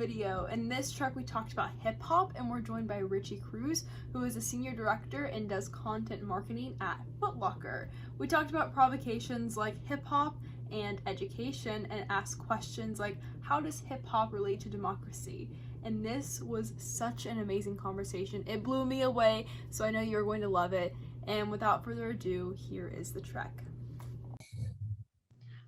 video. In this track, we talked about hip hop, and we're joined by Richie Cruz, who is a senior director and does content marketing at Foot Locker. We talked about provocations like hip hop and education, and asked questions like, how does hip hop relate to democracy? And this was such an amazing conversation. It blew me away, so I know you're going to love it. And without further ado, here is the track.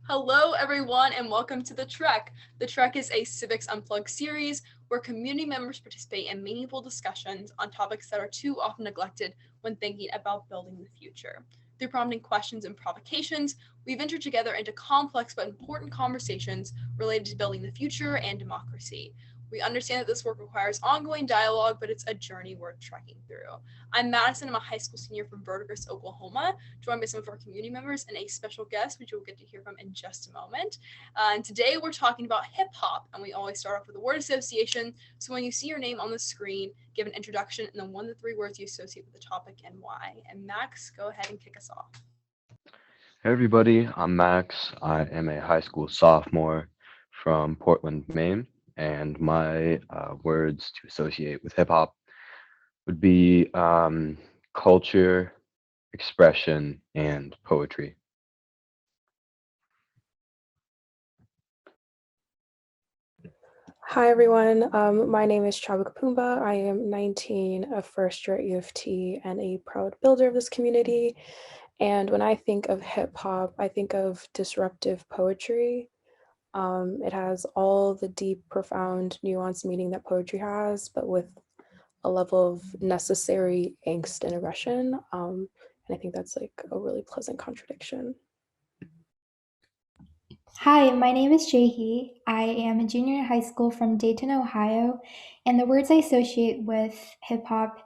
Hello, everyone, and welcome to The Trek. The Trek is a Civics Unplugged series where community members participate in meaningful discussions on topics that are too often neglected when thinking about building the future. Through prompting questions and provocations, we've entered together into complex but important conversations related to building the future and democracy. We understand that this work requires ongoing dialogue, but it's a journey worth trekking through. I'm Madison. I'm a high school senior from Verdigris, Oklahoma, joined by some of our community members and a special guest, which you'll get to hear from in just a moment. And today we're talking about hip hop, and we always start off with a word association. So when you see your name on the screen, give an introduction and then 1 to 3 words you associate with the topic and why. And Max, go ahead and kick us off. Hey everybody, I'm Max. I am a high school sophomore from Portland, Maine, and my words to associate with hip hop would be culture, expression, and poetry. Hi everyone, my name is Chaba Kapumba. I am 19, a first year at U of T, and a proud builder of this community. And when I think of hip hop, I think of disruptive poetry. It has all the deep, profound, nuanced meaning that poetry has, but with a level of necessary angst and aggression. And I think that's like a really pleasant contradiction. Hi, my name is Jahi. I am a junior in high school from Dayton, Ohio, and the words I associate with hip hop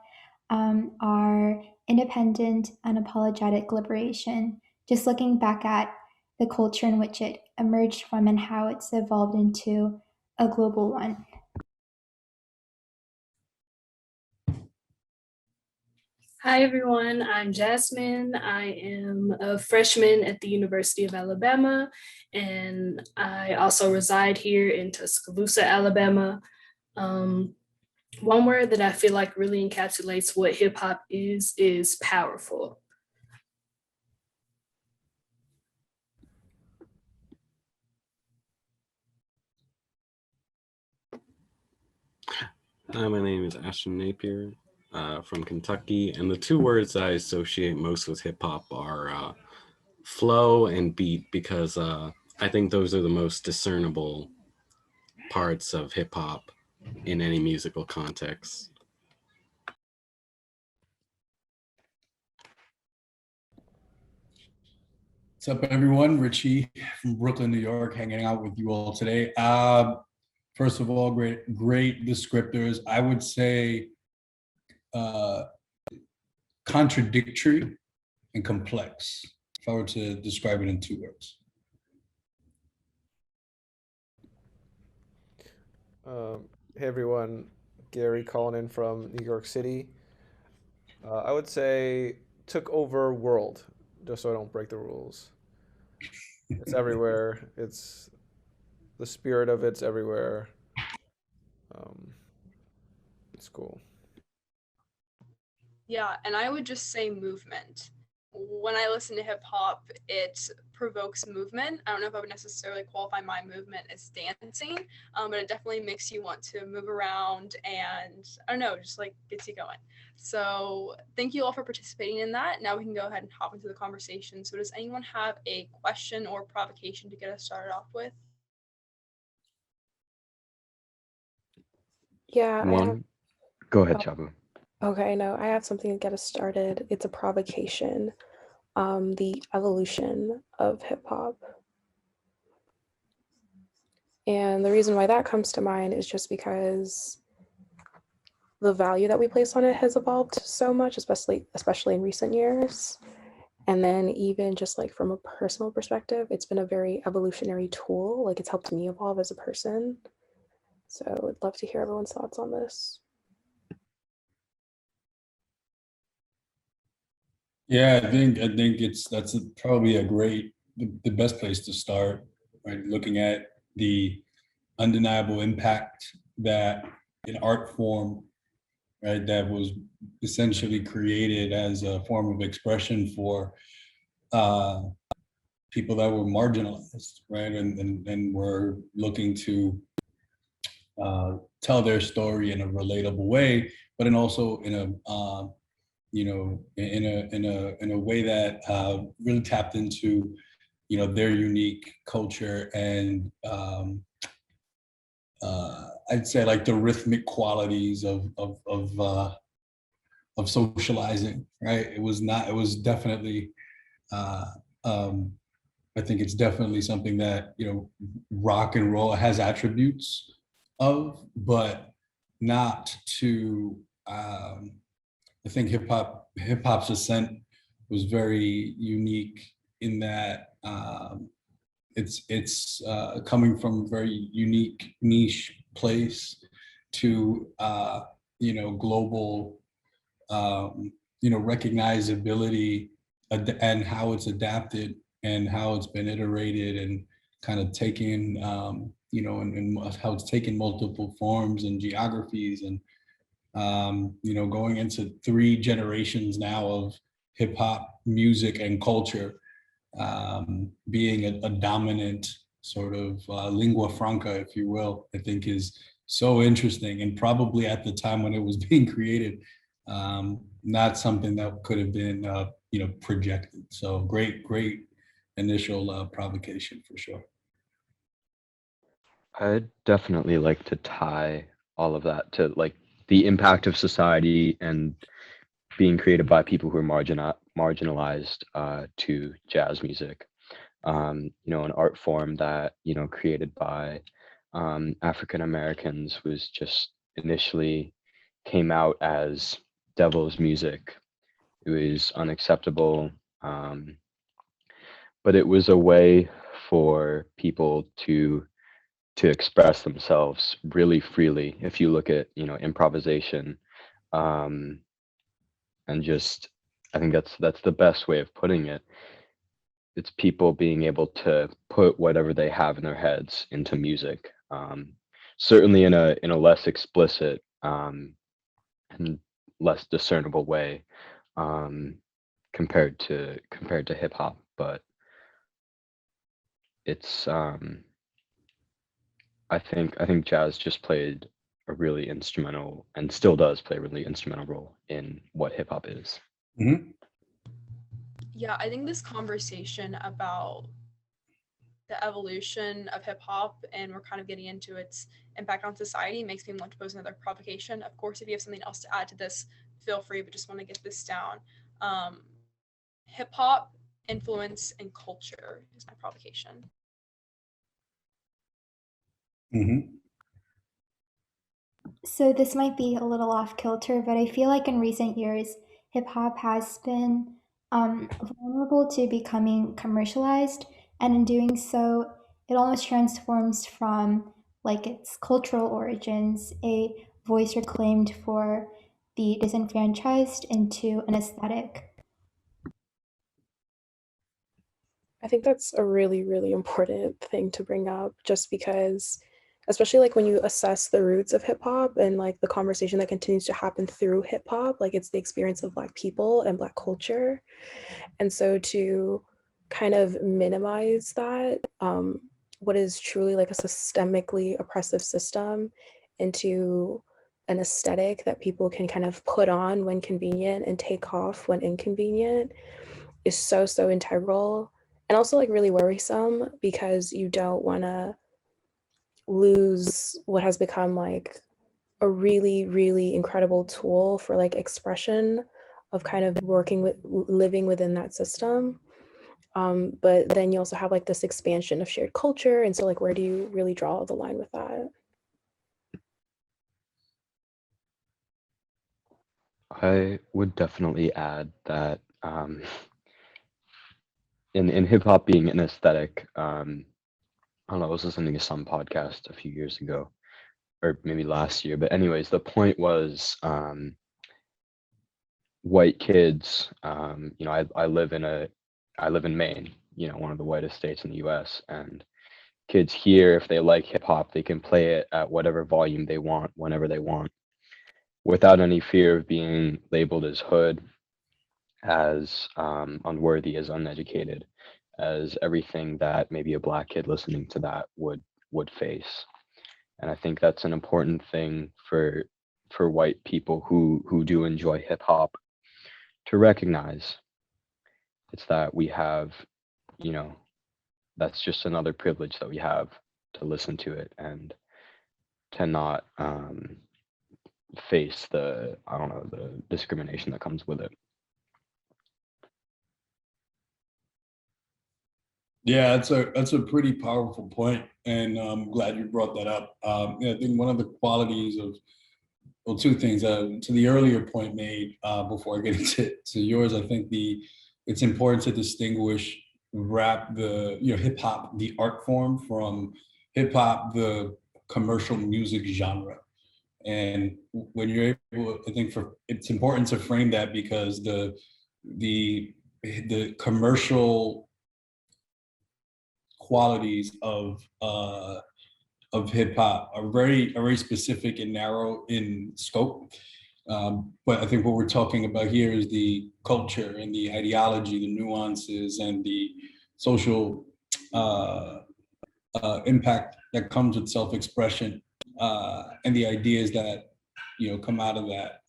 are independent, unapologetic liberation. Just looking back at the culture in which it emerged from and how it's evolved into a global one. Hi everyone, I'm Jasmine. I am a freshman at the University of Alabama, and I also reside here in Tuscaloosa, Alabama. One word that I feel like really encapsulates what hip hop is powerful. Hi, my name is Ashton Napier from Kentucky, and the 2 words I associate most with hip hop are flow and beat, because I think those are the most discernible parts of hip hop in any musical context. What's up, everyone? Richie from Brooklyn, New York, hanging out with you all today. First of all, great descriptors. I would say contradictory and complex, if I were to describe it in 2 words. Hey everyone, Gary calling in from New York City. I would say took over world, just so I don't break the rules. It's everywhere. It's the spirit of it's everywhere. It's cool. Yeah, and I would just say movement. When I listen to hip hop, it provokes movement. I don't know if I would necessarily qualify my movement as dancing, but it definitely makes you want to move around and, I don't know, just like gets you going. So thank you all for participating in that. Now we can go ahead and hop into the conversation. So does anyone have a question or provocation to get us started off with? Yeah. Go ahead, Chabu. Okay, no, I have something to get us started. It's a provocation. The evolution of hip hop. And the reason why that comes to mind is just because the value that we place on it has evolved so much, especially in recent years. And then even just like from a personal perspective, it's been a very evolutionary tool. Like it's helped me evolve as a person. So I'd love to hear everyone's thoughts on this. Yeah, I think that's probably the best place to start, right? Looking at the undeniable impact that an art form, right, that was essentially created as a form of expression for people that were marginalized, right, and were looking to tell their story in a relatable way, but also in a in a way that really tapped into their unique culture and I'd say like the rhythmic qualities of socializing, right? It was not. It was definitely. Uh, I think it's definitely something that rock and roll has attributes of, but not to. I think hip hop's ascent was very unique in that it's coming from a very unique niche place to global recognizability and how it's adapted and how it's been iterated and kind of taken and how it's taken multiple forms and geographies and going into 3 generations now of hip hop music and culture being a dominant sort of lingua franca, if you will, I think is so interesting and probably at the time when it was being created, not something that could have been projected. So great initial provocation for sure. I'd definitely like to tie all of that to like the impact of society and being created by people who are marginalized to jazz music. An art form that created by African Americans was just initially came out as devil's music. It was unacceptable, but it was a way for people to express themselves really freely. If you look at improvisation, um, and just I think that's the best way of putting it. It's people being able to put whatever they have in their heads into music. Certainly in a less explicit and less discernible way compared to hip hop, but it's I think jazz just played a really instrumental and still does play a really instrumental role in what hip hop is. Mm-hmm. Yeah, I think this conversation about the evolution of hip hop and we're kind of getting into its impact on society makes me want to pose another provocation. Of course, if you have something else to add to this, feel free, but just want to get this down. Hip hop influence and culture is my provocation. Mm-hmm. So this might be a little off kilter, but I feel like in recent years, hip hop has been vulnerable to becoming commercialized, and in doing so, it almost transforms from like its cultural origins, a voice reclaimed for the disenfranchised, into an aesthetic. I think that's a really, really important thing to bring up just because, especially like when you assess the roots of hip hop and like the conversation that continues to happen through hip hop, like it's the experience of Black people and Black culture. And so to kind of minimize that, what is truly like a systemically oppressive system into an aesthetic that people can kind of put on when convenient and take off when inconvenient is so integral and also like really worrisome because you don't want to lose what has become like a really, really incredible tool for like expression of kind of working with living within that system. But then you also have like this expansion of shared culture. And so like, where do you really draw the line with that? I would definitely add that in hip hop being an aesthetic, I don't know, I was listening to some podcast a few years ago, or maybe last year, but anyways, the point was white kids. I live in Maine, one of the whitest states in the U.S., and kids hear, if they like hip hop, they can play it at whatever volume they want, whenever they want, without any fear of being labeled as hood, as unworthy, as uneducated, as everything that maybe a Black kid listening to that would face. And I think that's an important thing for white people who do enjoy hip hop to recognize. It's that we have, you know, that's just another privilege that we have to listen to it and to not face the, I don't know, the discrimination that comes with it. Yeah, that's a pretty powerful point, and I'm glad you brought that up. Yeah, I think one of the qualities of, well, two things. To the earlier point made before I get into yours, I think it's important to distinguish rap, hip hop, the art form, from hip hop, the commercial music genre. And when you're able, I think it's important to frame that, because the commercial qualities of hip hop are very specific and narrow in scope. But I think what we're talking about here is the culture and the ideology, the nuances, and the social impact that comes with self-expression, and the ideas that come out of that.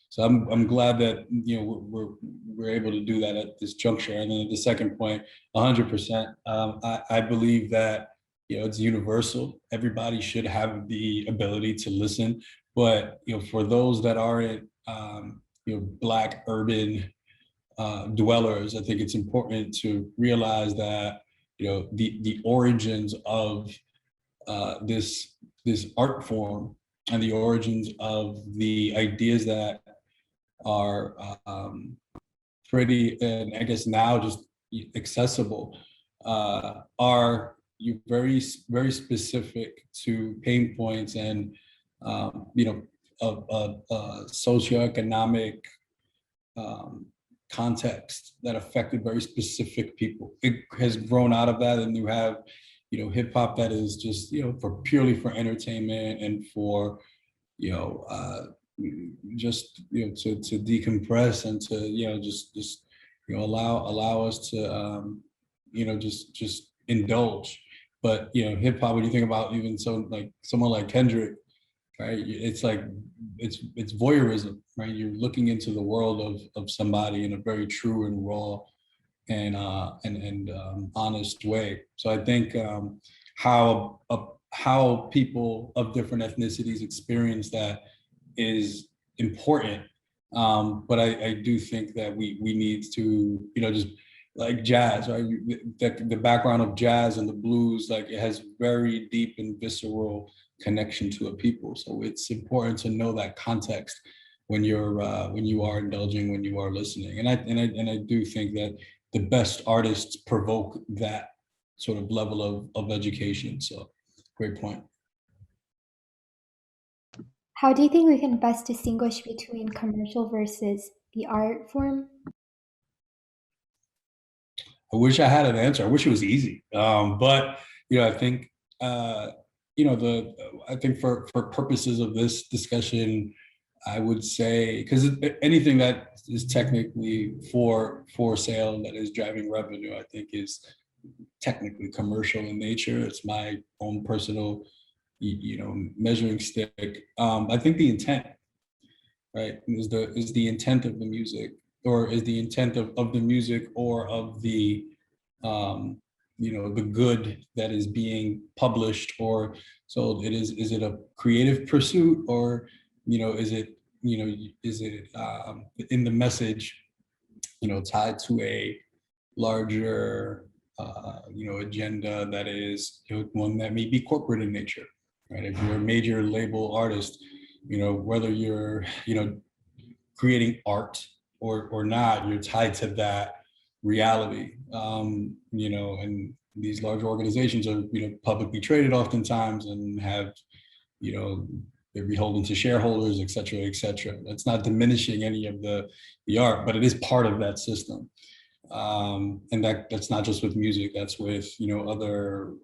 So I'm glad that we're able to do that at this juncture. And then at the second point, 100%. I believe that it's universal. Everybody should have the ability to listen, but for those that aren't Black urban dwellers, I think it's important to realize that the origins of this art form, and the origins of the ideas that are pretty, and I guess now just accessible, are very specific to pain points and socioeconomic context that affected very specific people. It has grown out of that, and you have hip hop that is just purely for entertainment and for just to decompress and to just allow us to just indulge. But hip hop, when you think about even someone like Kendrick, right, it's like it's voyeurism, right? You're looking into the world of somebody in a very true and raw and honest way. So I think how people of different ethnicities experience that is important. But I do think that we need to, just like jazz, right? The background of jazz and the blues, like it has very deep and visceral connection to a people. So it's important to know that context when you are indulging, when you are listening. And I do think that the best artists provoke that sort of level of education. So great point. How do you think we can best distinguish between commercial versus the art form? I wish I had an answer. I wish it was easy. But I think I think for purposes of this discussion, I would say, because anything that is technically for sale, that is driving revenue, I think is technically commercial in nature. It's my own personal measuring stick. I think the intent, right, is the intent of the music, or is the intent of the music, or of the the good that is being published or sold. Is it a creative pursuit, or is it in the message tied to a larger agenda that is one that may be corporate in nature, right? If you're a major label artist, whether you're creating art or not, you're tied to that reality. And these large organizations are publicly traded oftentimes, and have they're beholden to shareholders, et cetera, et cetera. That's not diminishing any of the art, but it is part of that system. And that's not just with music, that's with, other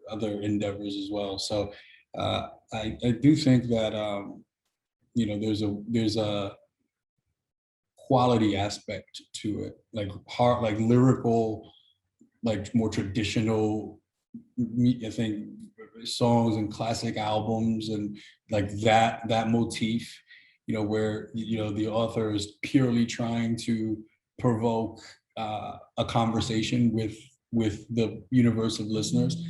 endeavors as well. So I do think that, there's a quality aspect to it, like hard, like lyrical, like more traditional, I think, songs and classic albums, and like that motif, where the author is purely trying to provoke a conversation with the universe of listeners.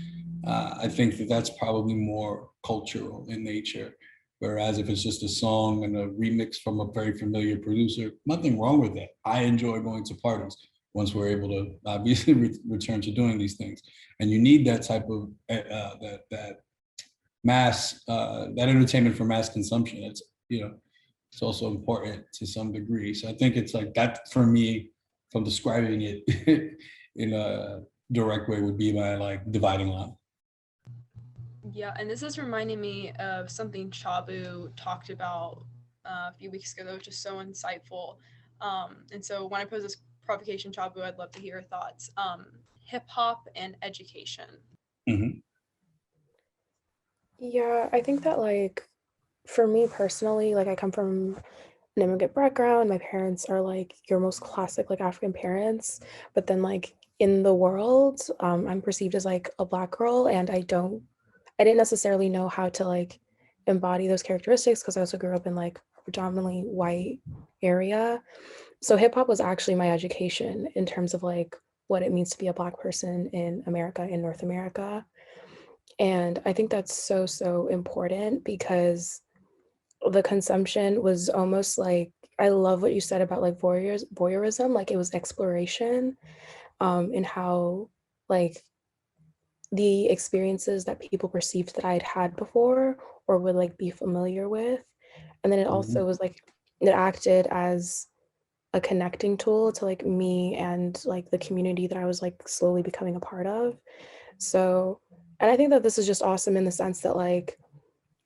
I think that's probably more cultural in nature. Whereas if it's just a song and a remix from a very familiar producer, nothing wrong with that. I enjoy going to parties once we're able to obviously return to doing these things. And you need that type of that mass that entertainment for mass consumption. It's also important to some degree. So I think it's like that for me, from describing it in a direct way, would be my like dividing line. Yeah, and this is reminding me of something Chabu talked about a few weeks ago that was just so insightful. And so when I pose this provocation, Chabu, I'd love to hear your thoughts. Hip hop and education. Mm-hmm. Yeah, I think that like for me personally, like I come from an immigrant background. My parents are like your most classic like African parents, but then like in the world, I'm perceived as like a Black girl, and I didn't necessarily know how to like embody those characteristics because I also grew up in like a predominantly white area. So hip hop was actually my education in terms of like what it means to be a Black person in America, in North America. And I think that's so important because the consumption was almost like, I love what you said about like voyeurism, like it was exploration, and how like the experiences that people perceived that I'd had before or would like be familiar with. And then it also was like, it acted as a connecting tool to like me and like the community that I was like slowly becoming a part of. So, and I think that this is just awesome in the sense that like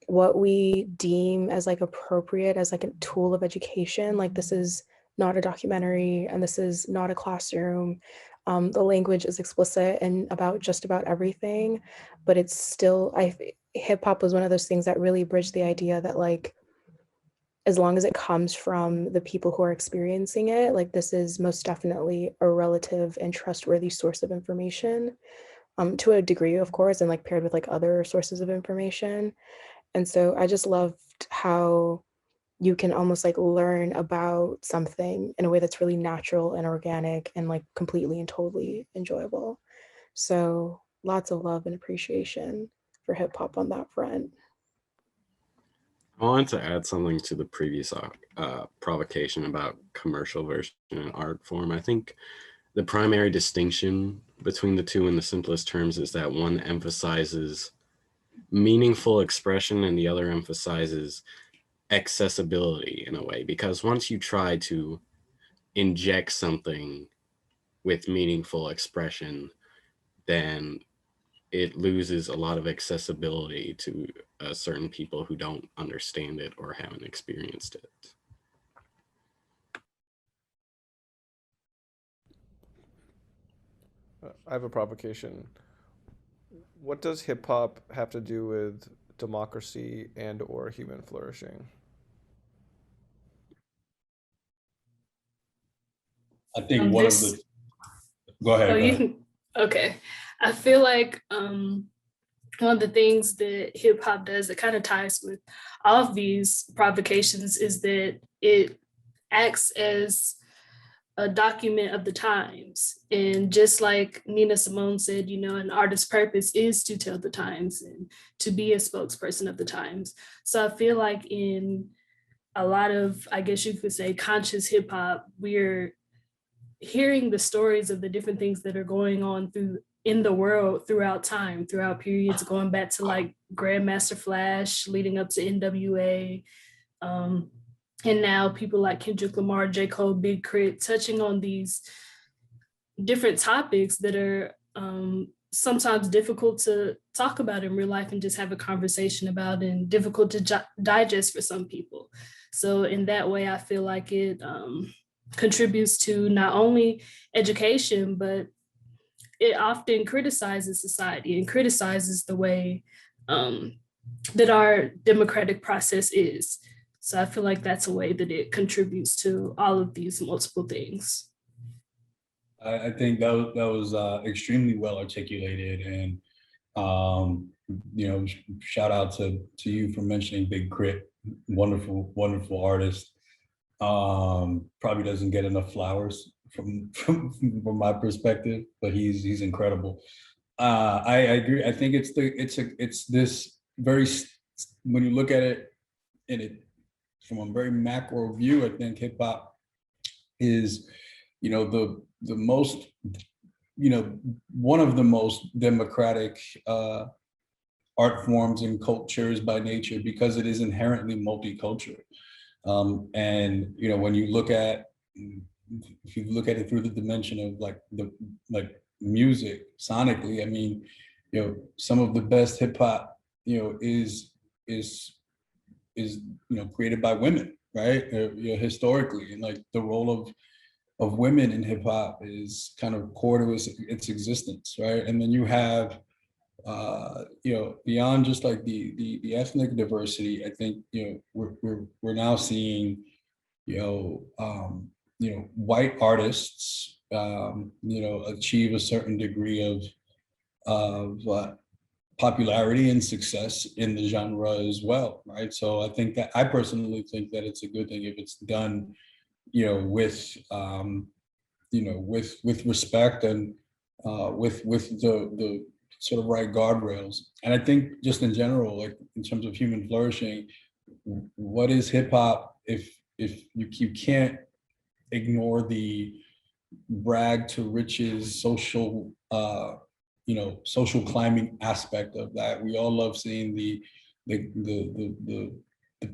what we deem as like appropriate as like a tool of education, like this is not a documentary and this is not a classroom. The language is explicit and about just about everything, but it's still, hip hop was one of those things that really bridged the idea that like, as long as it comes from the people who are experiencing it, like this is most definitely a relative and trustworthy source of information, to a degree, of course, and like paired with like other sources of information. And so I just loved how you can almost like learn about something in a way that's really natural and organic and like completely and totally enjoyable. So lots of love and appreciation for hip hop on that front. I wanted to add something to the previous provocation about commercial version and art form. I think the primary distinction between the two in the simplest terms is that one emphasizes meaningful expression and the other emphasizes accessibility in a way, because once you try to inject something with meaningful expression, then it loses a lot of accessibility to certain people who don't understand it or haven't experienced it. I have a provocation. What does hip hop have to do with democracy and or human flourishing? I think one of the. Go ahead. Oh, go you ahead. can. Okay. I feel like one of the things that hip hop does that kind of ties with all of these provocations is that it acts as a document of the times. And just like Nina Simone said, an artist's purpose is to tell the times and to be a spokesperson of the times. So I feel like in a lot of, I guess you could say, conscious hip hop, we're hearing the stories of the different things that are going on in the world throughout time, throughout periods, going back to like Grandmaster Flash, leading up to NWA, and now people like Kendrick Lamar, J. Cole, Big Crit, touching on these different topics that are sometimes difficult to talk about in real life and just have a conversation about, and difficult to digest for some people. So in that way, I feel like it contributes to not only education, but it often criticizes society and criticizes the way that our democratic process is. So I feel like that's a way that it contributes to all of these multiple things. I think that was extremely well articulated, and shout out to you for mentioning Big Crit, wonderful artist. Probably doesn't get enough flowers from my perspective, but he's incredible. I agree. I think it's this very, when you look at it from a very macro view, I think hip hop is, the most, one of the most democratic art forms and cultures by nature, because it is inherently multicultural. And when you look at, if you look at it through the dimension of like music sonically, I mean, some of the best hip hop, is created by women, right? Historically, and like the role of women in hip hop is kind of core to its existence, right? And then you have, beyond just like the ethnic diversity, I think we're now seeing, white artists, achieve a certain degree of popularity and success in the genre as well, right? So I personally think that it's a good thing if it's done, with respect and with the sort of right guardrails. And I think just in general, like in terms of human flourishing, what is hip hop if you can't ignore the brag to riches social social climbing aspect of that. We all love seeing the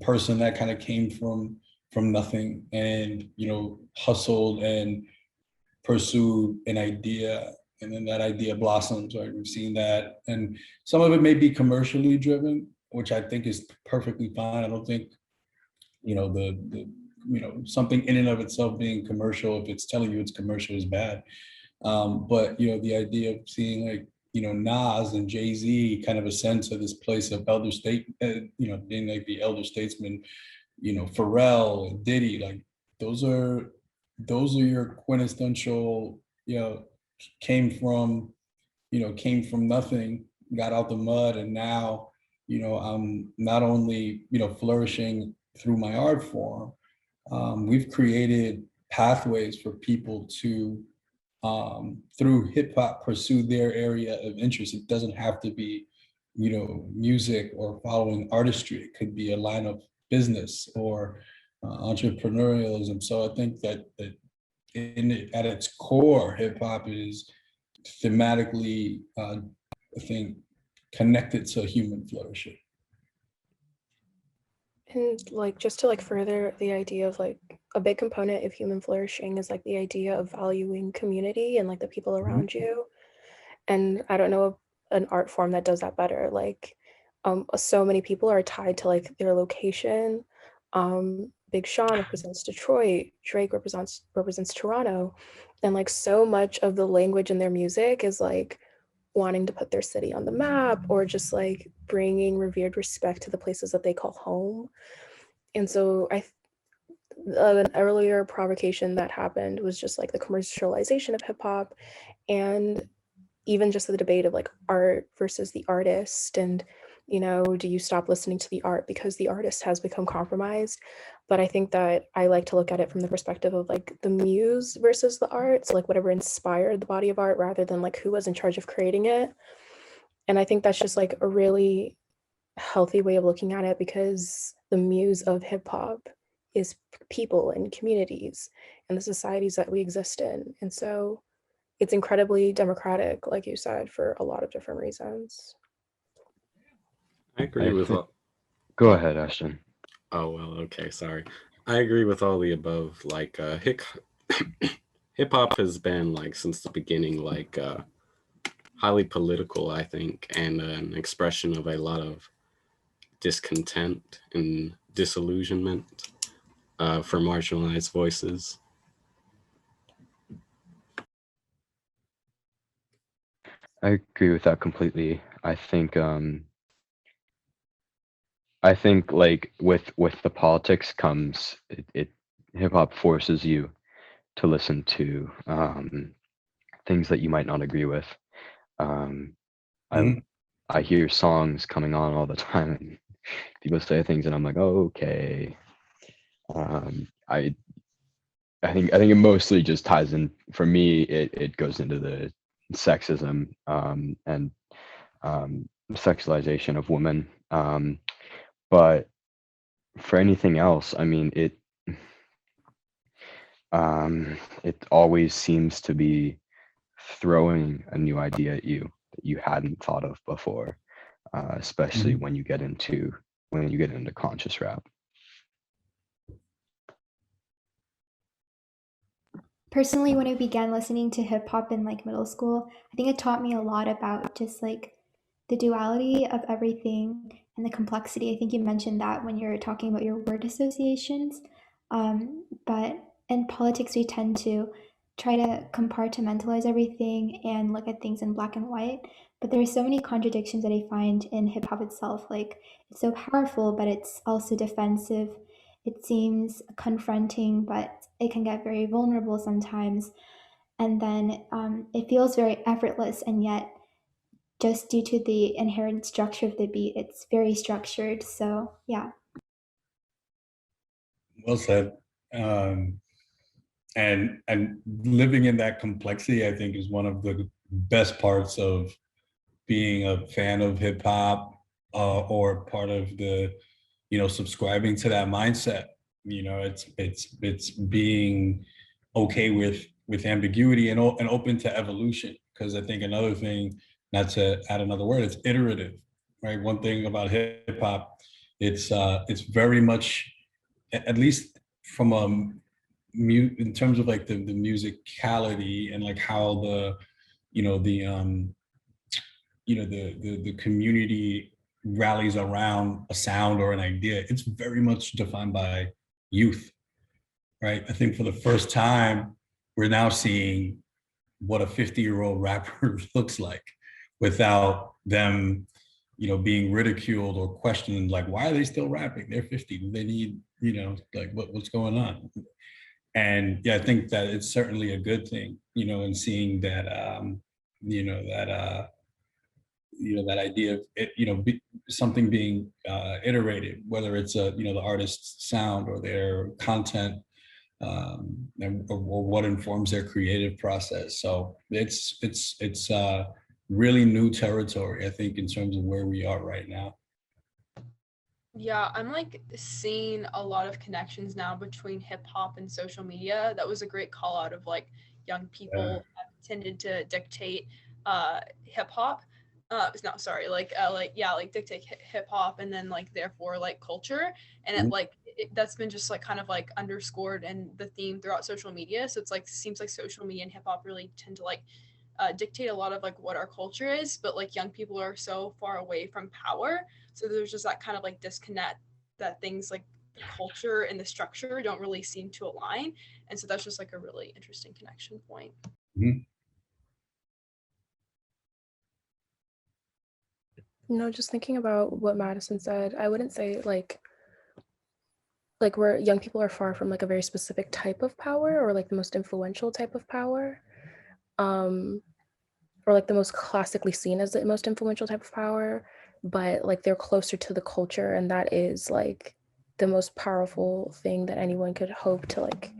person that kind of came from nothing and hustled and pursued an idea, and then that idea blossoms, right? We've seen that, and some of it may be commercially driven, which I think is perfectly fine. I don't think something in and of itself being commercial, if it's telling you it's commercial, is bad. But the idea of seeing like Nas and Jay-Z kind of ascend to this place of elder state, being like the elder statesman, Pharrell and Diddy, like those are your quintessential, came from nothing, got out the mud, and now I'm not only flourishing through my art form. We've created pathways for people to through hip hop pursue their area of interest. It doesn't have to be music or following artistry. It could be a line of business or entrepreneurialism. So I think that at its core, hip hop is thematically, I think, connected to human flourishing. And like just to like further the idea of like a big component of human flourishing is like the idea of valuing community and like the people around you. And I don't know an art form that does that better. Like so many people are tied to like their location. Big Sean represents Detroit, Drake represents Toronto, and like so much of the language in their music is like wanting to put their city on the map or just like bringing revered respect to the places that they call home. And so an earlier provocation that happened was just like the commercialization of hip hop, and even just the debate of like art versus the artist, and do you stop listening to the art because the artist has become compromised? But I think that I like to look at it from the perspective of like the muse versus the art, so like whatever inspired the body of art rather than like who was in charge of creating it. And I think that's just like a really healthy way of looking at it, because the muse of hip hop is people and communities and the societies that we exist in. And so it's incredibly democratic, like you said, for a lot of different reasons. I agree with all. Go ahead, Ashton. Oh, well, okay, sorry. I agree with all the above. Like hip hop has been like since the beginning, like highly political, I think, and an expression of a lot of discontent and disillusionment for marginalized voices. I agree with that completely. I think like with the politics comes it hip hop forces you to listen to things that you might not agree with. Um, I Mhm. I hear songs coming on all the time, and people say things, and I'm like, oh, okay. Um, I I think it mostly just ties in for me. It goes into the sexism and sexualization of women. But for anything else, I mean, it always seems to be throwing a new idea at you that you hadn't thought of before, especially Mhm. when you get into conscious rap. Personally, when I began listening to hip hop in like middle school, I think it taught me a lot about just like the duality of everything and the complexity. I think you mentioned that when you're talking about your word associations. But in politics, we tend to try to compartmentalize everything and look at things in black and white. But there are so many contradictions that I find in hip hop itself. Like, it's so powerful, but it's also defensive. It seems confronting, but it can get very vulnerable sometimes. And then it feels very effortless, and yet just due to the inherent structure of the beat, it's very structured. So yeah. Well said. Um, and living in that complexity, I think, is one of the best parts of being a fan of hip hop, or part of the, subscribing to that mindset. It's being okay with ambiguity and open to evolution. Because I think another thing, not to add another word, it's iterative, right? One thing about hip hop, it's very much, at least from a in terms of like the musicality and like how the you know the the community rallies around a sound or an idea. It's very much defined by youth, right? I think for the first time we're now seeing what a 50-year-old rapper looks like without them, being ridiculed or questioned, like, why are they still rapping? They're 50. Do they need, like, what's going on? And yeah, I think that it's certainly a good thing, and seeing that, you know, that, that idea of it, something being iterated, whether it's the artist's sound or their content, or what informs their creative process. So it's really new territory, I think, in terms of where we are right now. Yeah, I'm like seeing a lot of connections now between hip hop and social media. That was a great call out of like young people have tended to dictate hip hop. No, sorry, like yeah, like dictate hip hop and then like therefore like culture, and it Mhm. like that's been just like kind of like underscored in the theme throughout social media. So it's like seems like social media and hip hop really tend to like dictate a lot of like what our culture is, but like young people are so far away from power, so there's just that kind of like disconnect that things like the culture and the structure don't really seem to align, and so that's just like a really interesting connection point. Mhm. Just thinking about what Madison said, I wouldn't say like where young people are far from like a very specific type of power or like the most influential type of power. Or like the most classically seen as the most influential type of power, but like they're closer to the culture, and that is like the most powerful thing that anyone could hope to like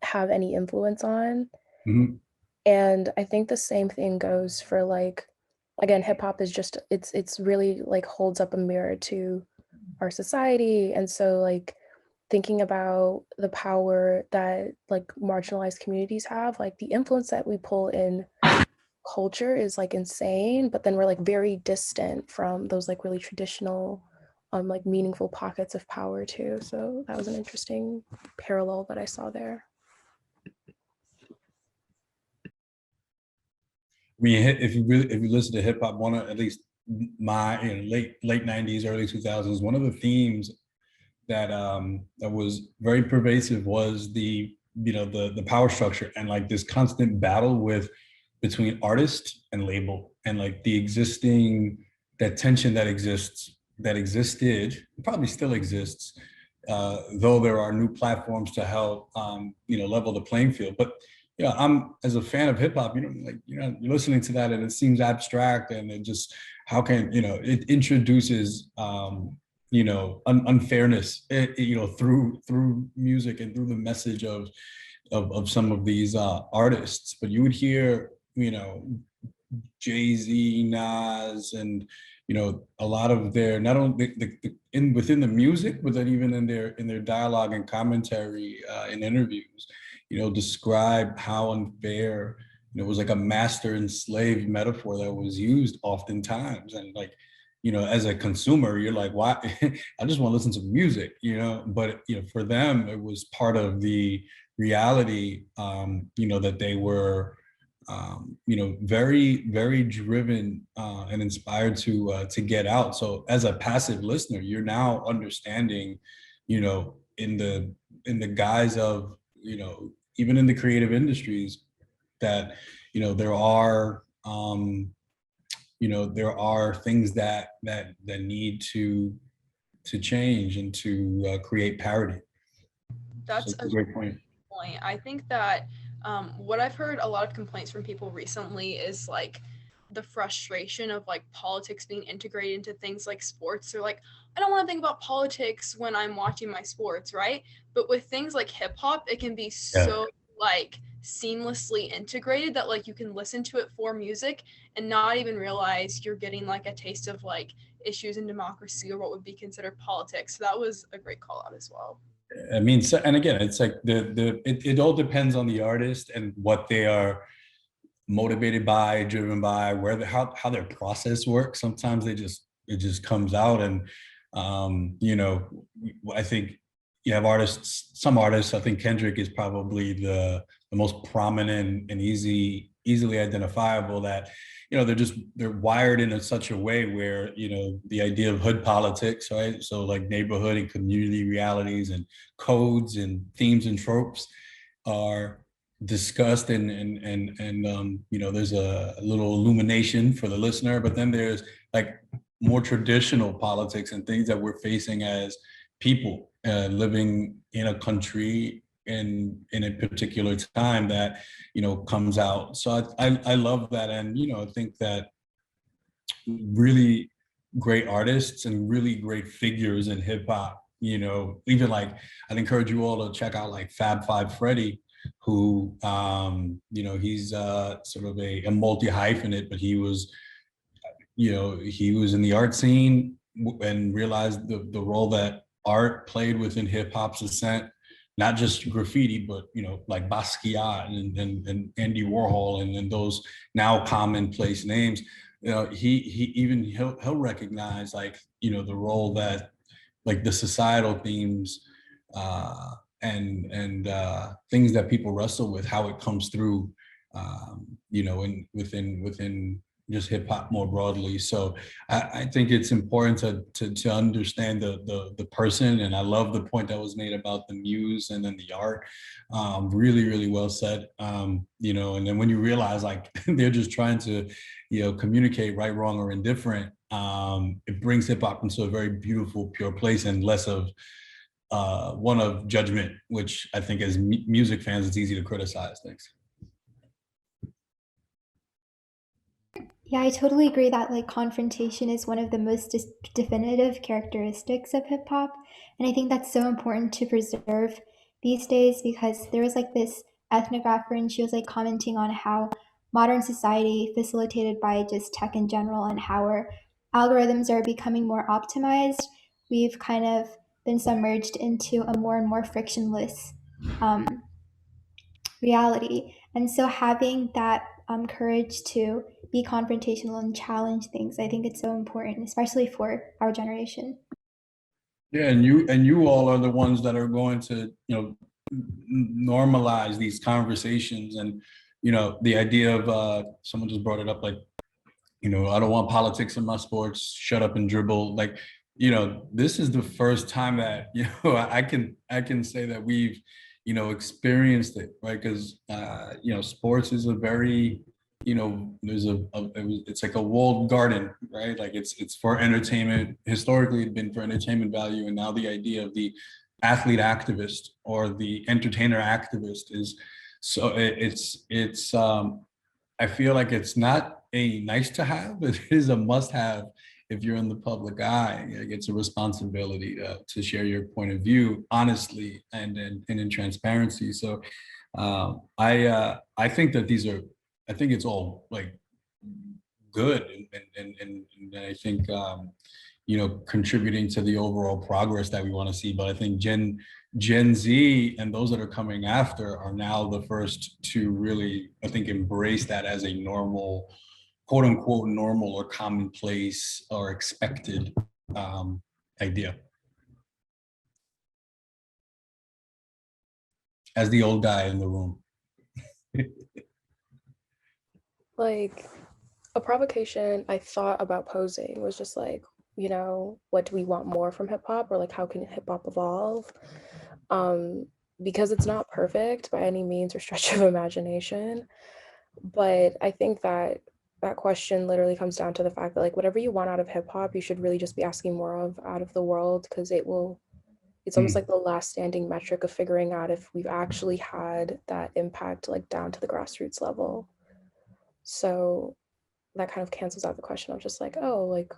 have any influence on. Mhm. And I think the same thing goes for like, again, hip hop is just it's really like holds up a mirror to our society. And so like thinking about the power that like marginalized communities have, like the influence that we pull in culture is like insane, but then we're like very distant from those like really traditional like meaningful pockets of power too. So that was an interesting parallel that I saw there. I mean, if you listen to hip hop, one of, at least my, late '90s, early 2000s, one of the themes that was very pervasive was the power structure and like this constant battle with between artist and label, and like the existing, that tension that existed, probably still exists, though there are new platforms to help, level the playing field. But yeah, I'm, as a fan of hip hop, you're listening to that and it seems abstract, and it just, how can, it introduces, unfairness, through music and through the message of some of these artists. But you would hear, Jay-Z, Nas, and a lot of their, not only within the music, but then even in their dialogue and commentary in interviews, describe how unfair, it was like a master and slave metaphor that was used oftentimes. And like, as a consumer, you're like, why? I just want to listen to music, but for them, it was part of the reality, that they were, very, very driven and inspired to get out. So as a passive listener, you're now understanding, in the guise of, even in the creative industries, that, there are, there are things that need to change and to create parity. That's a great point. I think that what I've heard a lot of complaints from people recently is like the frustration of like politics being integrated into things like sports. They're like, I don't want to think about politics when I'm watching my sports, right? But with things like hip hop, it can be so like seamlessly integrated that like you can listen to it for music and not even realize you're getting like a taste of like issues in democracy or what would be considered politics. So that was a great call out as well. I mean, so, and again, it's like it all depends on the artist and what they are motivated by, driven by, how their process works. Sometimes it just comes out, and I think you have some artists. I think Kendrick is probably the most prominent and easily identifiable, that they're wired in such a way where the idea of hood politics, right? So like neighborhood and community realities and codes and themes and tropes are discussed, and there's a little illumination for the listener. But then there's like more traditional politics and things that we're facing as people living in a country in a particular time that comes out. So I love that. And I think that really great artists and really great figures in hip hop, even like, I'd encourage you all to check out like Fab Five Freddy, who he's sort of a multi-hyphenate, but he was in the art scene and realized the role that art played within hip hop's ascent. Not just graffiti, but like Basquiat and Andy Warhol and those now commonplace names. He'll recognize like the role that like the societal themes and things that people wrestle with, how it comes through, within just hip hop more broadly. So I think it's important to understand the person. And I love the point that was made about the muse and then the art. Really, really well said. And then when you realize like they're just trying to, communicate right, wrong, or indifferent, it brings hip hop into a very beautiful, pure place, and less of one of judgment, which I think as music fans, it's easy to criticize things. Yeah, I totally agree that like confrontation is one of the most definitive characteristics of hip hop. And I think that's so important to preserve these days, because there was like this ethnographer and she was like commenting on how modern society, facilitated by just tech in general and how our algorithms are becoming more optimized, we've kind of been submerged into a more and more frictionless reality. And so having that courage to be confrontational and challenge things, I think it's so important, especially for our generation. Yeah, and you all are the ones that are going to normalize these conversations. And the idea of someone just brought it up, like I don't want politics in my sports, shut up and dribble. Like this is the first time that I can say that we've experienced it, right? Because sports is a very you know, it's like a walled garden, right? Like it's for entertainment. Historically, it's been for entertainment value, and now the idea of the athlete activist or the entertainer activist is so I feel like it's not a nice to have, but it is a must have if you're in the public eye. Like, it's a responsibility to share your point of view honestly and in transparency. So I think that I think it's all like good and I think you know, contributing to the overall progress that we want to see. But I think Gen Z and those that are coming after are now the first to really, I think, embrace that as a normal, quote unquote, normal or commonplace or expected idea. As the old guy in the room. Like, a provocation I thought about posing was just like, you know, what do we want more from hip hop, or like how can hip hop evolve? Because it's not perfect by any means or stretch of imagination, but I think that that question literally comes down to the fact that like whatever you want out of hip hop, you should really just be asking more of out of the world, because it's almost like the last standing metric of figuring out if we've actually had that impact like down to the grassroots level. So that kind of cancels out the question of just like, oh, like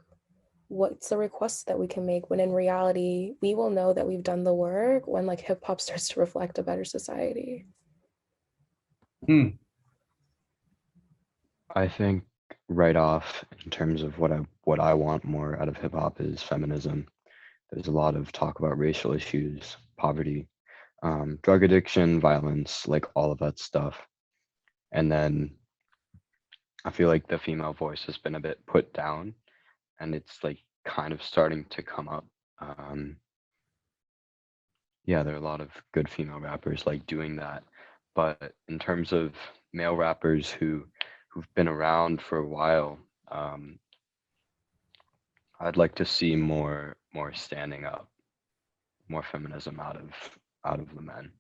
what's the request that we can make, when in reality we will know that we've done the work when like hip hop starts to reflect a better society. I think right off, in terms of what I want more out of hip hop, is feminism. There's a lot of talk about racial issues, poverty, drug addiction, violence, like all of that stuff. And then I feel like the female voice has been a bit put down, and it's like kind of starting to come up. Yeah, there are a lot of good female rappers like doing that, but in terms of male rappers who've been around for a while, I'd like to see more standing up, more feminism out of the men.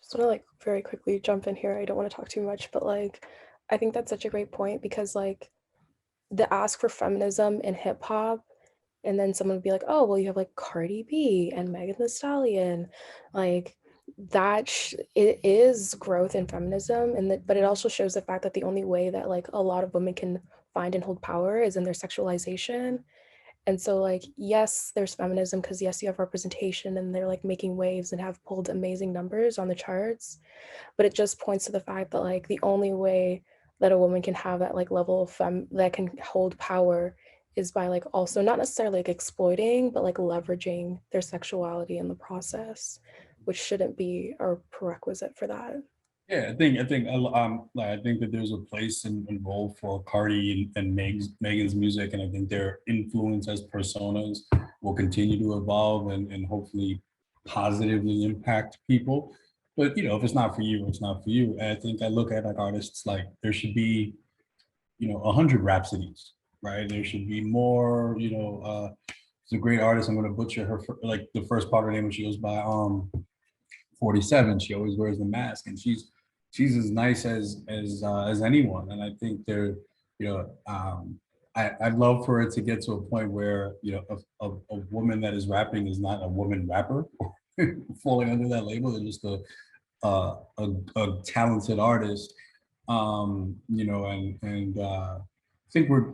Just want to like very quickly jump in here. I don't want to talk too much, but like I think that's such a great point, because like the ask for feminism in hip hop, and then someone would be like, oh, well, you have like Cardi B and Megan Thee Stallion, like it is growth in feminism, and that, but it also shows the fact that the only way that like a lot of women can find and hold power is in their sexualization. And so like, yes, there's feminism because yes, you have representation and they're like making waves and have pulled amazing numbers on the charts, but it just points to the fact that like the only way that a woman can have that like level of that can hold power is by like also not necessarily like exploiting, but like leveraging their sexuality in the process, which shouldn't be a prerequisite for that. Yeah, I think that there's a place and role for Cardi and Megan's music, and I think their influence as personas will continue to evolve and hopefully positively impact people. But you know, if it's not for you, it's not for you. And I think I look at like artists like there should be, you know, 100 Rhapsodies, right? There should be more. You know, it's a great artist. I'm going to butcher her like the first part of her name when she goes by 47. She always wears the mask, and she's as nice as anyone. And I think they're, you know, I'd love for it to get to a point where, you know, a woman that is rapping is not a woman rapper falling under that label. They're just a talented artist, you know, and I think we're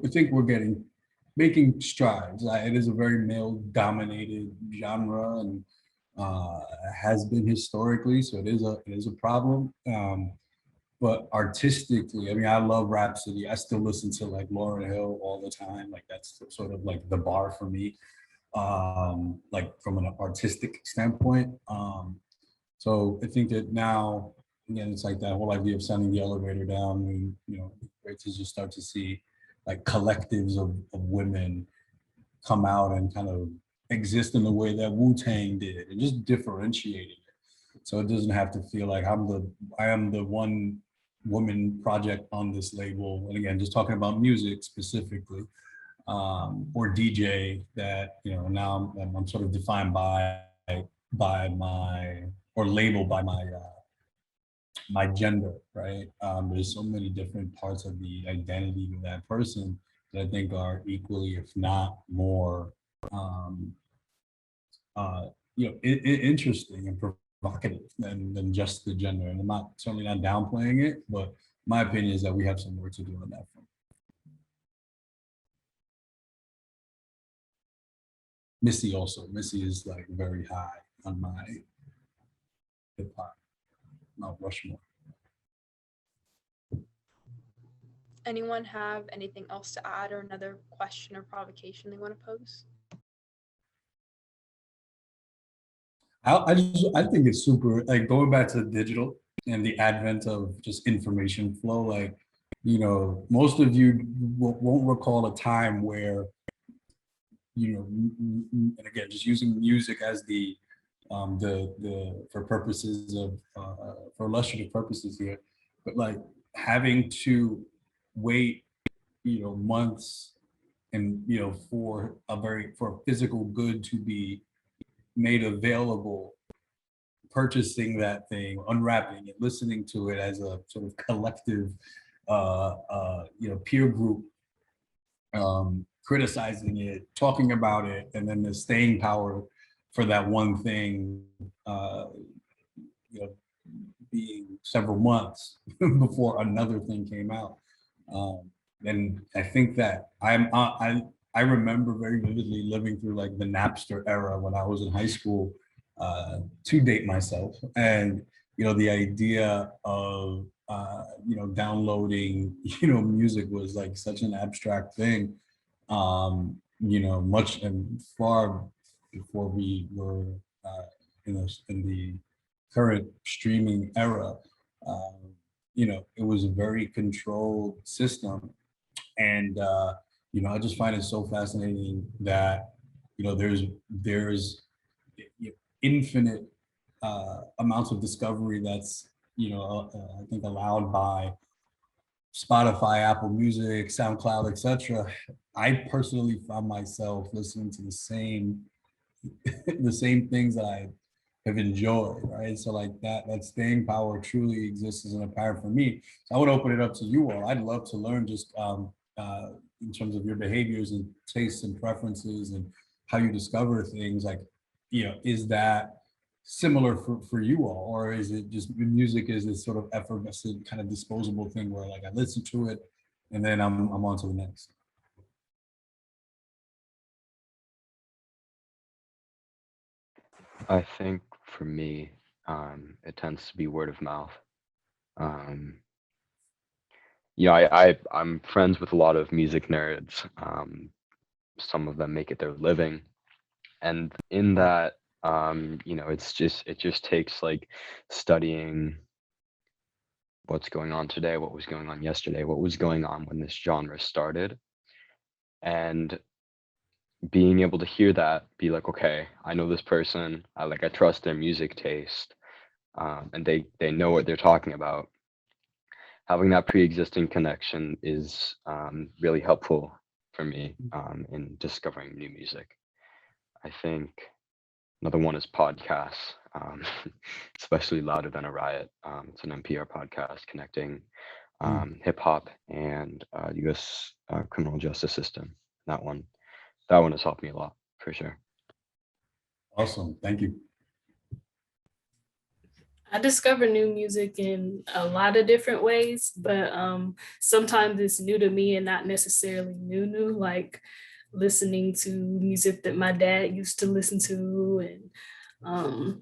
making strides. It is a very male dominated genre, and has been historically, so it is a problem. But artistically, I mean, I love Rhapsody. I still listen to like Lauryn Hill all the time. Like that's sort of like the bar for me, like from an artistic standpoint. So I think that now, again, it's like that whole idea of sending the elevator down. And, you know, great to just start to see like collectives of women come out and kind of exist in the way that Wu-Tang did, and just differentiating it. So it doesn't have to feel like I am the one woman project on this label. And again, just talking about music specifically, or DJ that, you know, now I'm sort of defined by my, or labeled by my my gender, right? There's so many different parts of the identity of that person that I think are equally, if not more, um, interesting and provocative than just the gender. And I'm not certainly not downplaying it, but my opinion is that we have some work to do on that front. Missy also. Missy is like very high on my hip hop, Mount Rushmore. Anyone have anything else to add or another question or provocation they want to pose? I think it's super, like going back to digital and the advent of just information flow. Like, most of you won't recall a time where, and again, just using music as the for purposes of for illustrative purposes here, but like having to wait, months and for a physical good to be made available, purchasing that thing, unwrapping it, listening to it as a sort of collective peer group, criticizing it, talking about it, and then the staying power for that one thing, being several months before another thing came out. And I think that I remember very vividly living through like the Napster era when I was in high school, to date myself. And, the idea of, downloading, music was like such an abstract thing, much and far before we were in the current streaming era. It was a very controlled system. And, I just find it so fascinating that, there's infinite amounts of discovery that's, I think allowed by Spotify, Apple Music, SoundCloud, etc. I personally found myself listening to the same things that I have enjoyed, right? So like that staying power truly exists as an apparent for me. So I would open it up to you all. I'd love to learn just in terms of your behaviors and tastes and preferences and how you discover things. Like, is that similar for you all, or is it just music is this sort of effervescent kind of disposable thing where like I listen to it and then I'm on to the next? I think for me, it tends to be word of mouth. I'm friends with a lot of music nerds. Some of them make it their living, and in that, it just takes like studying what's going on today, what was going on yesterday, what was going on when this genre started, and being able to hear that, be like, okay, I know this person, I trust their music taste, and they know what they're talking about. Having that pre-existing connection is really helpful for me in discovering new music. I think another one is podcasts, especially Louder Than a Riot. It's an NPR podcast connecting hip hop and U.S. Criminal justice system. That one has helped me a lot for sure. Awesome, thank you. I discover new music in a lot of different ways, but sometimes it's new to me and not necessarily new, like listening to music that my dad used to listen to, and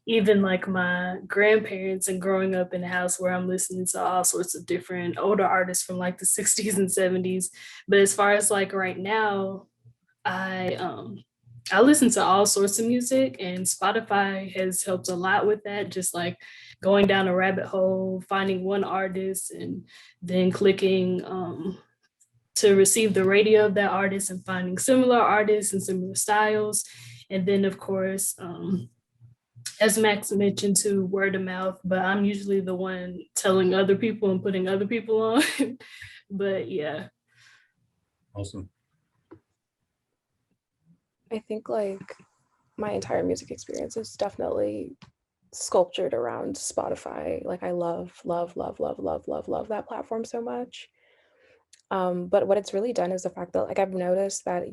even like my grandparents, and growing up in a house where I'm listening to all sorts of different older artists from like the 60s and 70s. But as far as like right now, I listen to all sorts of music, and Spotify has helped a lot with that. Just like going down a rabbit hole, finding one artist and then clicking to receive the radio of that artist and finding similar artists and similar styles. And then of course, as Max mentioned, to word of mouth, but I'm usually the one telling other people and putting other people on. But yeah. Awesome. I think like my entire music experience is definitely sculptured around Spotify. Like I love, love, love, love, love, love, love that platform so much. But what it's really done is the fact that like I've noticed that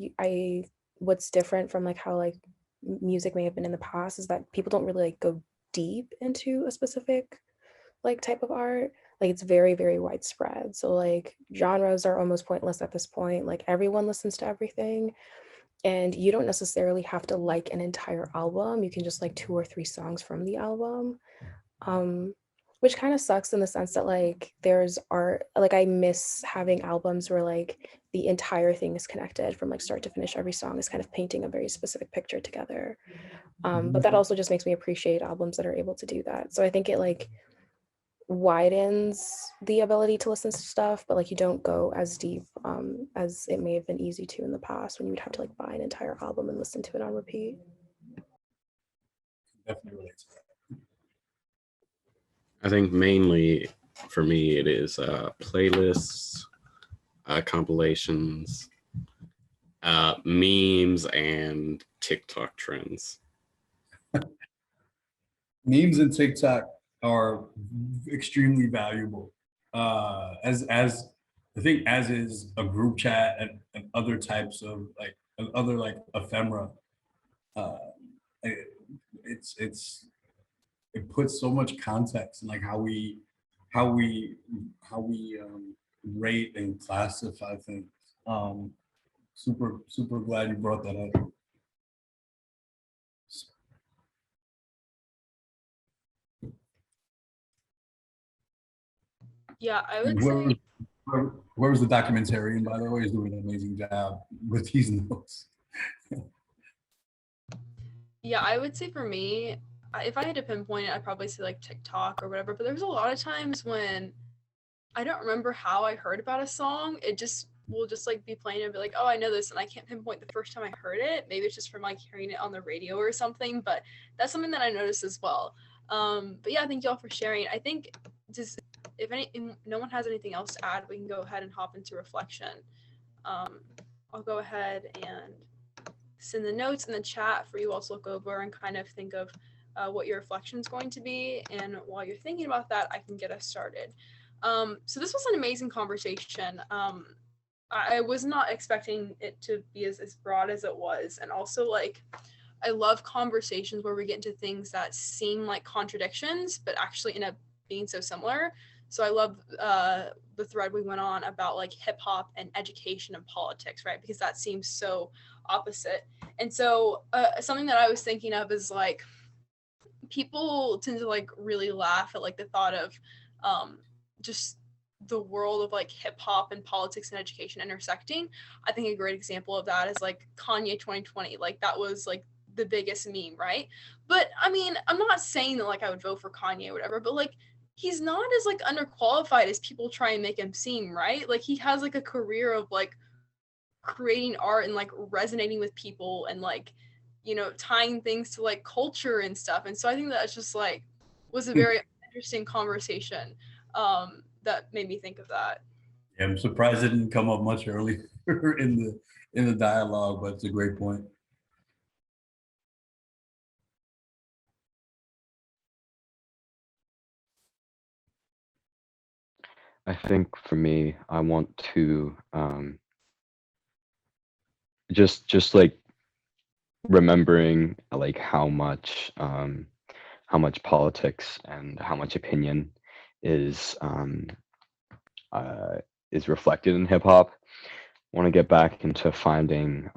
what's different from like how like music may have been in the past is that people don't really like go deep into a specific like type of art. Like it's very, very widespread. So like genres are almost pointless at this point. Like everyone listens to everything. And you don't necessarily have to like an entire album. You can just like 2 or 3 songs from the album. Um, which kind of sucks in the sense that like there's art, like I miss having albums where like the entire thing is connected from like start to finish. Every song is kind of painting a very specific picture together. But that also just makes me appreciate albums that are able to do that. So I think it like widens the ability to listen to stuff, but like you don't go as deep as it may have been easy to in the past when you would have to like buy an entire album and listen to it on repeat. Definitely relate to that. I think mainly for me it is playlists, compilations, memes, and TikTok trends. Memes and TikTok are extremely valuable. As I think as is a group chat and other types of like other like ephemera. Uh, it, it puts so much context in like how we rate and classify things. Super glad you brought that up. Yeah, I would say Where was the documentarian, by the way? He's doing an amazing job with these notes. Yeah, I would say for me, if I had to pinpoint it, I'd probably say like TikTok or whatever. But there's a lot of times when I don't remember how I heard about a song. It just will just like be playing and be like, oh, I know this, and I can't pinpoint the first time I heard it. Maybe it's just from like hearing it on the radio or something. But that's something that I noticed as well. But yeah, thank y'all for sharing. I think just if no one has anything else to add, we can go ahead and hop into reflection. I'll go ahead and send the notes in the chat for you all to look over and kind of think of what your reflection is going to be. And while you're thinking about that, I can get us started. So this was an amazing conversation. I was not expecting it to be as broad as it was. And also like, I love conversations where we get into things that seem like contradictions, but actually end up being so similar. So I love the thread we went on about like hip hop and education and politics, right? Because that seems so opposite. And so something that I was thinking of is like people tend to like really laugh at like the thought of just the world of like hip hop and politics and education intersecting. I think a great example of that is like Kanye 2020. Like that was like the biggest meme, right? But I mean, I'm not saying that like I would vote for Kanye or whatever, but like he's not as like underqualified as people try and make him seem, right? Like he has like a career of like creating art and like resonating with people and like, you know, tying things to like culture and stuff. And so I think that's just like was a very interesting conversation that made me think of that. Yeah, I'm surprised it didn't come up much earlier in the dialogue, but it's a great point. I think for me, I want to just like remembering like how much politics and how much opinion is reflected in hip hop. I want to get back into finding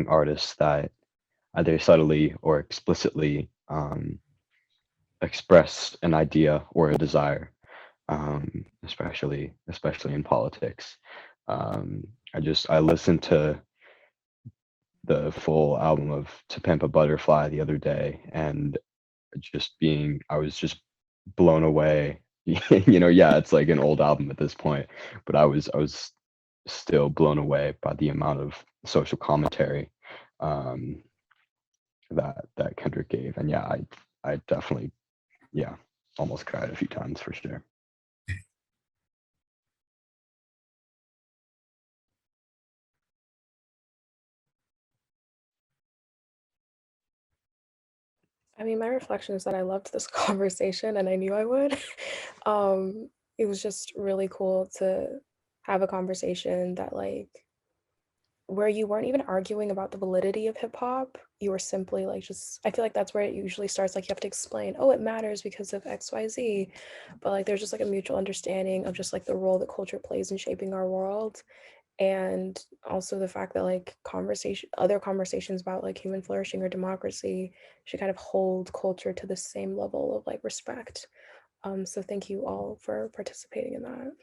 artists that either subtly or explicitly express an idea or a desire, especially in politics. I listened to the full album of To Pimp a Butterfly the other day, and I was just blown away. Yeah, it's like an old album at this point, but I was still blown away by the amount of social commentary um, that Kendrick gave. And yeah, I definitely, yeah, almost cried a few times for sure. I mean, my reflection is that I loved this conversation and I knew I would. It was just really cool to have a conversation that like where you weren't even arguing about the validity of hip hop. You were simply like just I feel like that's where it usually starts. Like you have to explain, oh, it matters because of XYZ. But like there's just like a mutual understanding of just like the role that culture plays in shaping our world. And also the fact that like other conversations about like human flourishing or democracy should kind of hold culture to the same level of like respect. So thank you all for participating in that.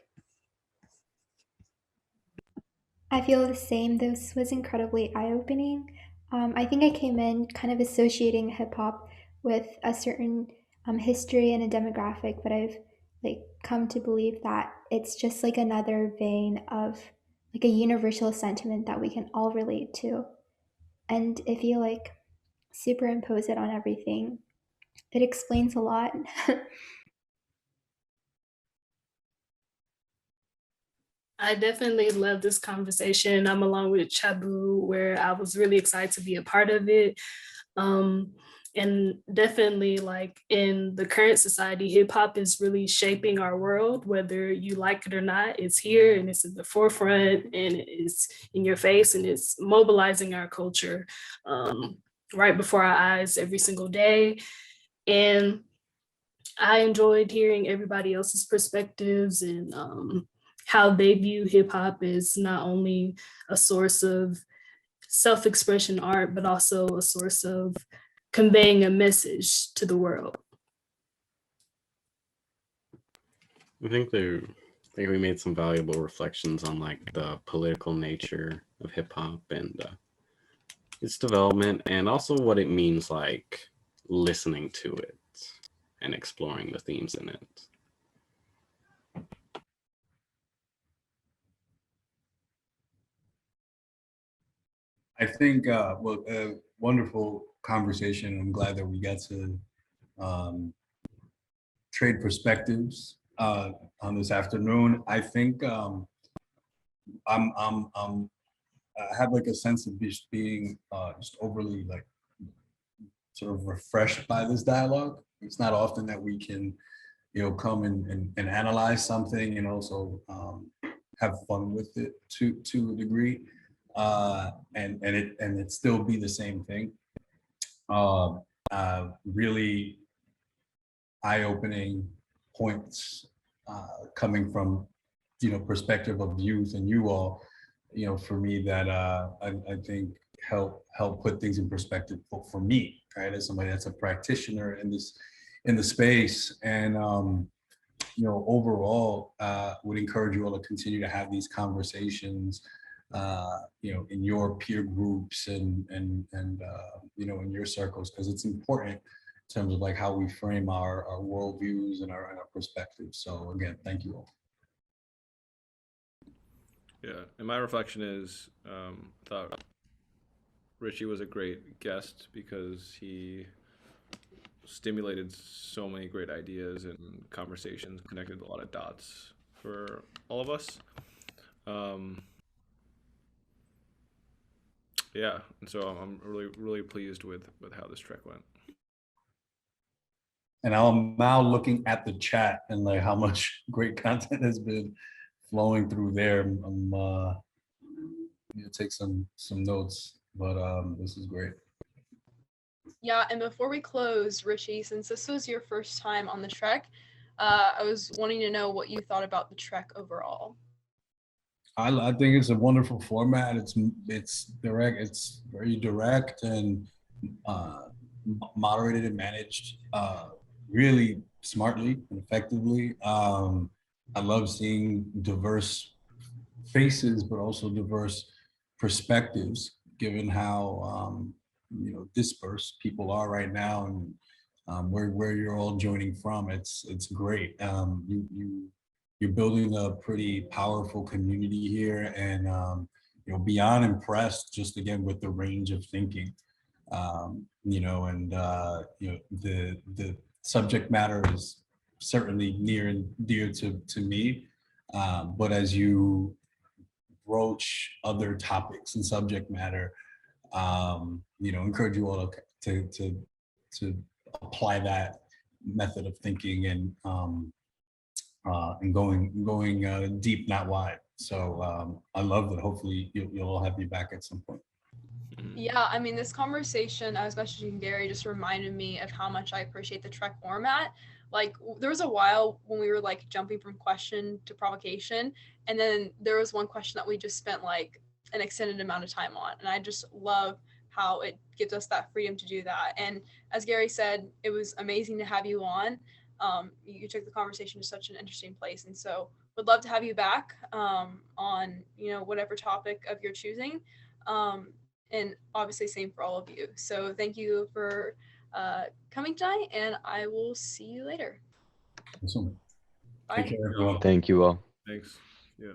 I feel the same. This was incredibly eye-opening. I think I came in kind of associating hip hop with a certain history and a demographic, but I've like come to believe that it's just like another vein of like a universal sentiment that we can all relate to. And if you like superimpose it on everything, it explains a lot. I definitely love this conversation. I'm along with Chabu, where I was really excited to be a part of it. And definitely like in the current society, hip hop is really shaping our world, whether you like it or not. It's here and it's in the forefront and it's in your face and it's mobilizing our culture right before our eyes every single day. And I enjoyed hearing everybody else's perspectives and how they view hip hop as not only a source of self-expression art, but also a source of conveying a message to the world. I think we made some valuable reflections on like the political nature of hip hop and its development, and also what it means like listening to it and exploring the themes in it. I think, well, a wonderful conversation. I'm glad that we got to trade perspectives on this afternoon. I think I have like a sense of just being just overly like sort of refreshed by this dialogue. It's not often that we can, you know, come and analyze something and also have fun with it to a degree, and it still be the same thing. Really eye-opening points coming from, you know, perspective of youth and you all, you know, for me that I think help put things in perspective for me, right, as somebody that's a practitioner in the space. And you know, overall, would encourage you all to continue to have these conversations, you know, in your peer groups and you know, in your circles, because it's important in terms of like how we frame our worldviews and our perspectives. So again, thank you all. Yeah, and my reflection is, I thought Richie was a great guest because he stimulated so many great ideas and conversations, connected a lot of dots for all of us. Yeah, and so I'm really pleased with how this trek went. And I'm now looking at the chat and like how much great content has been flowing through there. I'm gonna take some notes, but this is great. Yeah, and before we close, Richie, since this was your first time on the trek, I was wanting to know what you thought about the trek overall. I think it's a wonderful format. It's direct. It's very direct and moderated and managed really smartly and effectively. I love seeing diverse faces, but also diverse perspectives, given how you know, dispersed people are right now, and where you're all joining from. It's great. You're building a pretty powerful community here, and you know, beyond impressed just again with the range of thinking. You know, and you know, the subject matter is certainly near and dear to me, but as you broach other topics and subject matter, you know, encourage you all to apply that method of thinking and going deep, not wide. So I love that. Hopefully you'll all have me back at some point. Yeah, I mean, this conversation I was messaging Gary just reminded me of how much I appreciate the Trek format. Like, there was a while when we were like jumping from question to provocation, and then there was one question that we just spent like an extended amount of time on, and I just love how it gives us that freedom to do that. And as Gary said, it was amazing to have you on. You took the conversation to such an interesting place, and so would love to have you back on whatever topic of your choosing. And obviously same for all of you. So thank you for coming tonight, and I will see you later. Awesome. Bye. Take care, everyone. Thank you all. Thanks. Yeah.